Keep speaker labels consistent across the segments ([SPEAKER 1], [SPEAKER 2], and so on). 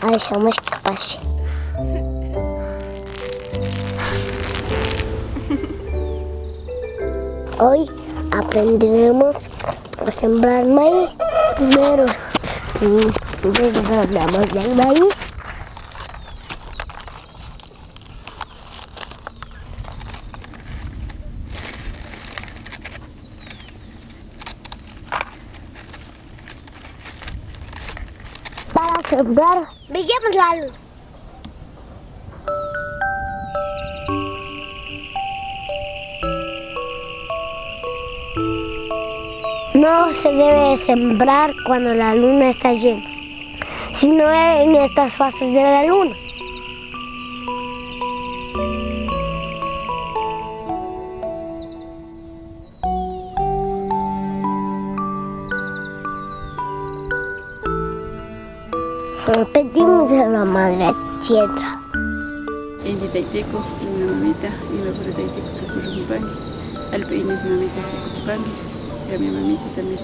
[SPEAKER 1] hacemos capaz. Hoy aprenderemos a sembrar maíz. Primero desgranamos el maíz. Para sembrar, veamos la luz. No se debe sembrar cuando la luna está llena, sino en estas fases de la luna. Pedimos a la madre tierra.
[SPEAKER 2] Inti taytayku, ina mamita, ina pura taytayku takurrumpani. Alpa inis mamita kuchipanki, grami mamita también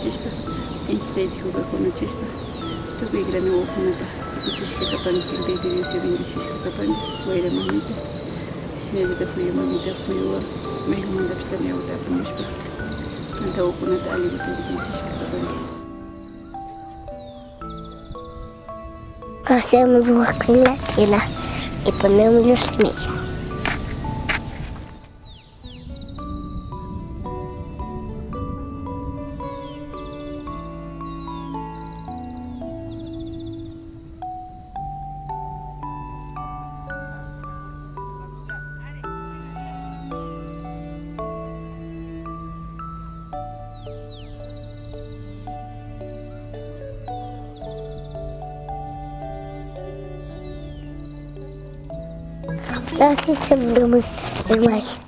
[SPEAKER 2] inti taytayku kakunachispa. Tukuy grami ukunata kuchishka kapani, sintayta Dios bendicishka kapani, wayra mamita. Shinallata fuya mamita fuyuwa, mayjamantapis también utapamushpa. Anta ukunata allibuta bendicishka kapani.
[SPEAKER 1] Hacemos hueco en la tierra y ponemos los semillas. Así sembramos el maíz.